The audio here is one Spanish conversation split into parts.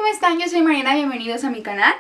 ¿cómo están? Yo soy Mariana, bienvenidos a mi canal.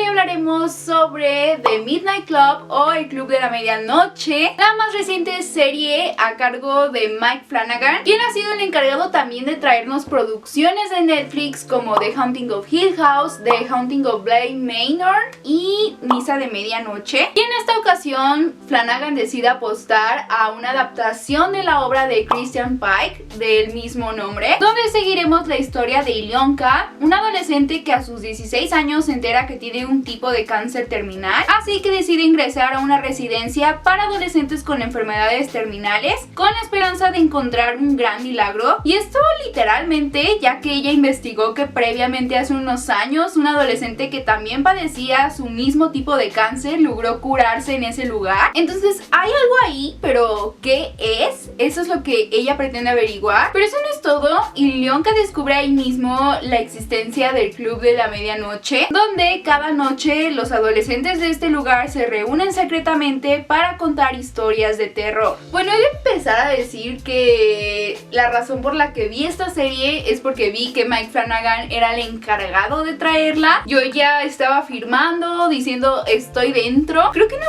Hablaremos sobre The Midnight Club o El Club de la Medianoche, la más reciente serie a cargo de Mike Flanagan, quien ha sido el encargado también de traernos producciones de Netflix como The Haunting of Hill House, The Haunting of Bly Manor y Misa de Medianoche. Y en esta ocasión Flanagan decide apostar a una adaptación de la obra de Christian Pike del mismo nombre, donde seguiremos la historia de Ilonka, una adolescente que a sus 16 años se entera que tiene un tipo de cáncer terminal, así que decide ingresar a una residencia para adolescentes con enfermedades terminales con la esperanza de encontrar un gran milagro. Y esto literalmente, ya que ella investigó que previamente hace unos años un adolescente que también padecía su mismo tipo de cáncer logró curarse en ese lugar. Entonces hay algo ahí, pero ¿qué es? Eso es lo que ella pretende averiguar. Pero eso no es todo, y Ilonka descubre ahí mismo la existencia del Club de la Medianoche, donde cada noche los adolescentes de este lugar se reúnen secretamente para contar historias de terror. Bueno, he de empezar a decir que la razón por la que vi esta serie es porque vi que Mike Flanagan era el encargado de traerla. Yo ya estaba firmando, diciendo estoy dentro. Creo que no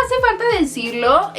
hace falta decirlo.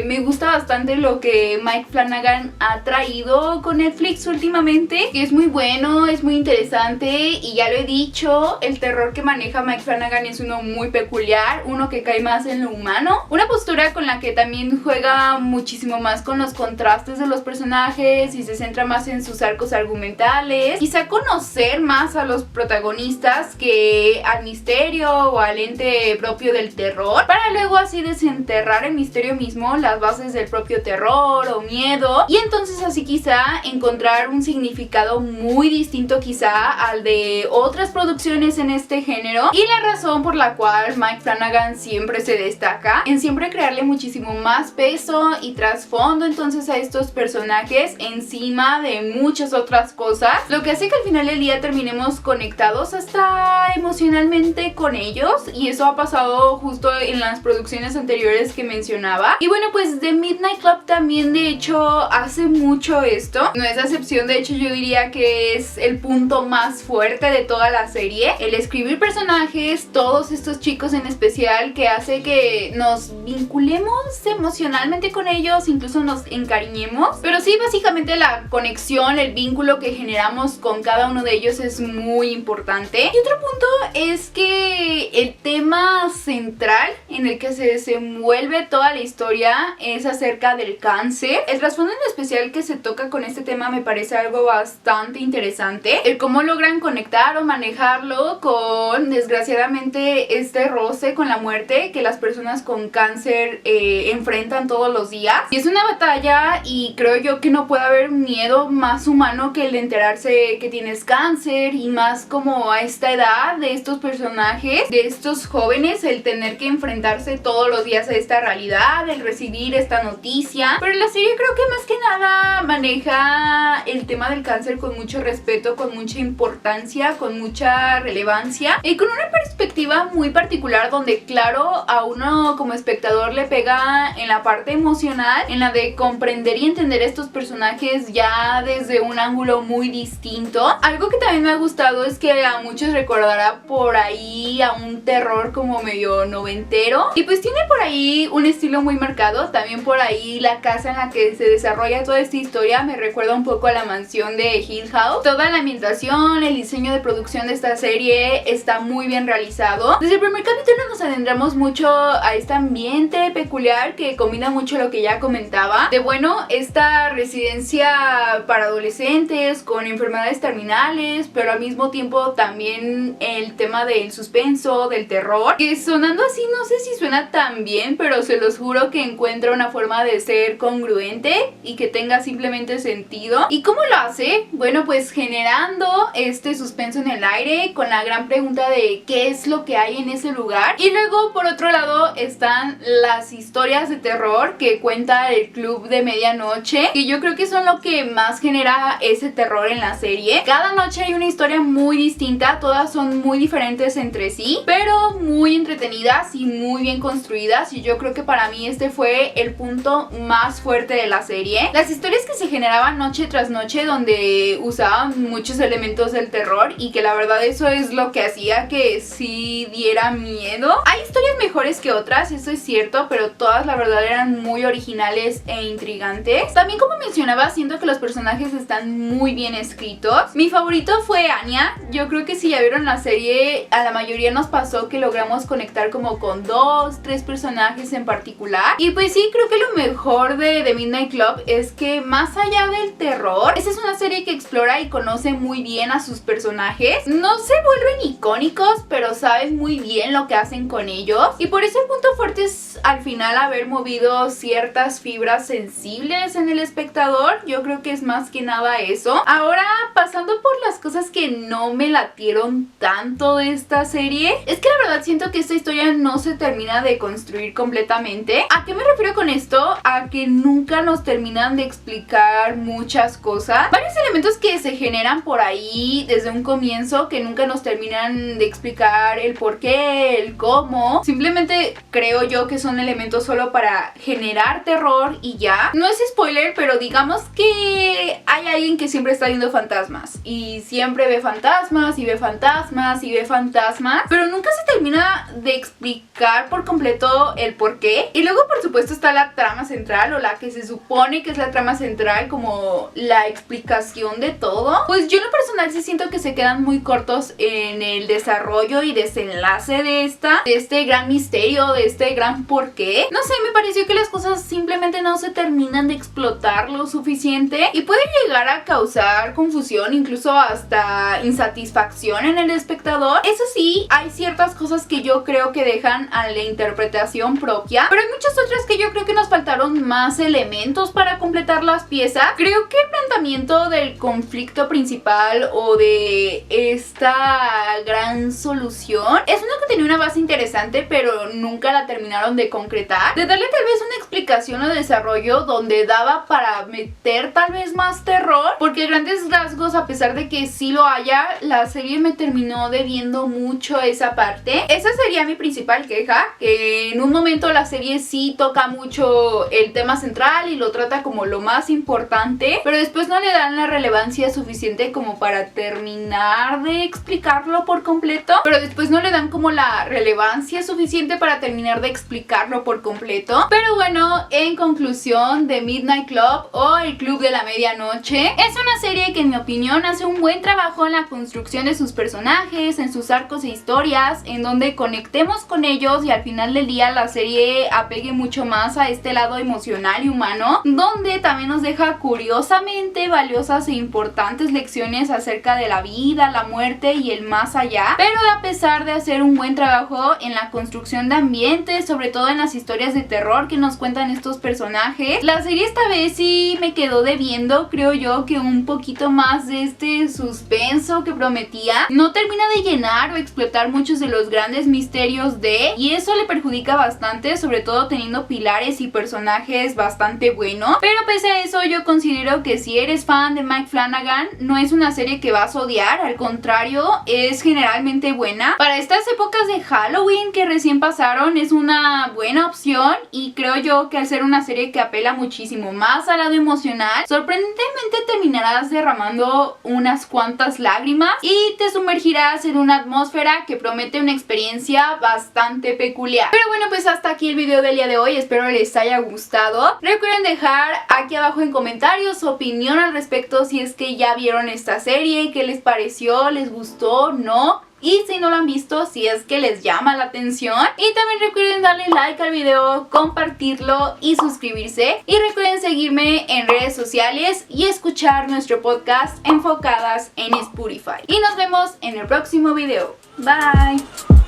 Me gusta bastante lo que Mike Flanagan ha traído con Netflix últimamente, que es muy bueno, es muy interesante y ya lo he dicho, el terror que maneja Mike Flanagan es uno muy peculiar, uno que cae más en lo humano, una postura con la que también juega muchísimo más con los contrastes de los personajes y se centra más en sus arcos argumentales, quizá conocer más a los protagonistas que al misterio o al ente propio del terror, para luego así desenterrar el misterio mismo, las bases del propio terror o miedo, y entonces así quizá encontrar un significado muy distinto quizá al de otras producciones en este género. Y la razón por la cual Mike Flanagan siempre se destaca en siempre crearle muchísimo más peso y trasfondo entonces a estos personajes encima de muchas otras cosas, lo que hace que al final del día terminemos conectados hasta emocionalmente con ellos, y eso ha pasado justo en las producciones anteriores que mencionaba. Y bueno, pues The Midnight Club también de hecho hace mucho esto, no es excepción, de hecho yo diría que es el punto más fuerte de toda la serie, el escribir personajes, todos estos chicos en especial, que hace que nos vinculemos emocionalmente con ellos, incluso nos encariñemos. Pero sí, básicamente la conexión, el vínculo que generamos con cada uno de ellos es muy importante. Y otro punto es que el tema central en el que se desenvuelve toda la historia es acerca del cáncer. El trasfondo en especial que se toca con este tema me parece algo bastante interesante, el cómo logran conectar o manejarlo con, desgraciadamente, este roce con la muerte que las personas con cáncer enfrentan todos los días. Y es una batalla, y creo yo que no puede haber miedo más humano que el de enterarse que tienes cáncer, y más como a esta edad de estos personajes, de estos jóvenes, el tener que enfrentarse todos los días a esta realidad, el recibir esta noticia. Pero la serie creo que más que nada maneja el tema del cáncer con mucho respeto, con mucha importancia, con mucha relevancia y con una perspectiva muy particular, donde claro, a uno como espectador le pega en la parte emocional, en la de comprender y entender estos personajes ya desde un ángulo muy distinto. Algo que también me ha gustado es que a muchos recordará por ahí a un terror como medio noventero, y pues tiene por ahí un estilo muy marcado. También por ahí la casa en la que se desarrolla toda esta historia me recuerda un poco a la mansión de Hill House. Toda la ambientación, el diseño de producción de esta serie está muy bien realizado. Desde el primer capítulo nos adentramos mucho a este ambiente peculiar que combina mucho lo que ya comentaba, de bueno, esta residencia para adolescentes con enfermedades terminales, pero al mismo tiempo también el tema del suspenso, del terror, que sonando así no sé si suena tan bien, pero se los juro que encuentra una forma de ser congruente y que tenga simplemente sentido. ¿Y cómo lo hace? Bueno, pues generando este suspenso en el aire con la gran pregunta de qué es lo que hay en ese lugar. Y luego por otro lado están las historias de terror que cuenta el Club de Medianoche, que yo creo que son lo que más genera ese terror en la serie. Cada noche hay una historia muy distinta, todas son muy diferentes entre sí, pero muy entretenidas y muy bien construidas, y yo creo que para mí este fue el punto más fuerte de la serie. Las historias que se generaban noche tras noche, donde usaban muchos elementos del terror, y que la verdad eso es lo que hacía que sí diera miedo. Hay historias mejores que otras, eso es cierto, pero todas la verdad eran muy originales e intrigantes. También, como mencionaba, siento que los personajes están muy bien escritos. Mi favorito fue Anya. Yo creo que si ya vieron la serie, a la mayoría nos pasó que logramos conectar como con 2, 3 personajes en particular. Y pues sí, creo que lo mejor de The Midnight Club es que más allá del terror, esta es una serie que explora y conoce muy bien a sus personajes. No se vuelven icónicos, pero saben muy bien lo que hacen con ellos. Y por eso el punto fuerte es al final haber movido ciertas fibras sensibles en el espectador. Yo creo que es más que nada eso. Ahora, pasando por las cosas que no me latieron tanto de esta serie, es que la verdad siento que esta historia no se termina de construir completamente. ¿A qué me refiero con esto? A que nunca nos terminan de explicar muchas cosas. Varios elementos que se generan por ahí desde un comienzo que nunca nos terminan de explicar el por qué, el cómo. Simplemente creo yo que son elementos solo para generar terror y ya. No es spoiler, pero digamos que hay alguien que siempre está viendo fantasmas y siempre ve fantasmas y ve fantasmas y ve fantasmas, pero nunca se termina de explicar por completo el por qué. Y luego por supuesto está la trama central, o la que se supone que es la trama central, como la explicación de todo. Pues yo en lo personal sí siento que se quedan muy cortos en el desarrollo y desenlace de este gran misterio, de este gran por qué. No sé, me pareció que las cosas simplemente no se terminan de explotar lo suficiente y pueden llegar a causar confusión, incluso hasta insatisfacción en el espectador. Eso sí, hay ciertas cosas que yo creo que dejan a la interpretación propia, pero hay muchas otras que yo creo que nos faltaron más elementos para completar las piezas. Creo que el planteamiento del conflicto principal o de esta gran solución es una que tenía una base interesante, pero nunca la terminaron de concretar. De darle tal vez una explicación o desarrollo donde daba para meter tal vez más terror, porque a grandes rasgos, a pesar de que sí lo haya, la serie me terminó debiendo mucho esa parte. Esa sería mi principal queja, que en un momento la serie sí toca mucho el tema central y lo trata como lo más importante, pero después no le dan la relevancia suficiente como para terminar de explicarlo por completo, pero después no le dan como la relevancia suficiente para terminar de explicarlo por completo. Pero bueno, en conclusión, The Midnight Club o El Club de la Medianoche es una serie que en mi opinión hace un buen trabajo en la construcción de sus personajes, en sus arcos e historias, en donde conectemos con ellos y al final del día la serie apegue mucho más a este lado emocional y humano, donde también nos deja curiosamente valiosas e importantes lecciones acerca de la vida, la muerte y el más allá. Pero a pesar de hacer un buen trabajo en la construcción de ambientes, sobre todo en las historias de terror que nos cuentan estos personajes, la serie esta vez sí me quedó debiendo, creo yo, que un poquito más de este suspenso que prometía. No termina de llenar o explotar muchos de los grandes misterios y eso le perjudica bastante, sobre todo teniendo pilares y personajes bastante buenos. Pero pese a eso, yo considero que si eres fan de Mike Flanagan, no es una serie que vas a odiar, al contrario, es generalmente buena. Para estas épocas de Halloween que recién pasaron, es una buena opción, y creo yo que al ser una serie que apela muchísimo más al lado emocional, sorprendentemente terminarás derramando unas cuantas lágrimas y te sumergirás en una atmósfera que promete una experiencia bastante peculiar. Pero bueno, pues hasta aquí el video del día de hoy, espero les haya gustado. Recuerden dejar aquí abajo en comentarios su opinión al respecto, si es que ya vieron esta serie, qué les pareció, les gustó, no. Y si no lo han visto, si es que les llama la atención. Y también recuerden darle like al video, compartirlo y suscribirse. Y recuerden seguirme en redes sociales y escuchar nuestro podcast Enfocadas en Spotify. Y nos vemos en el próximo video. Bye.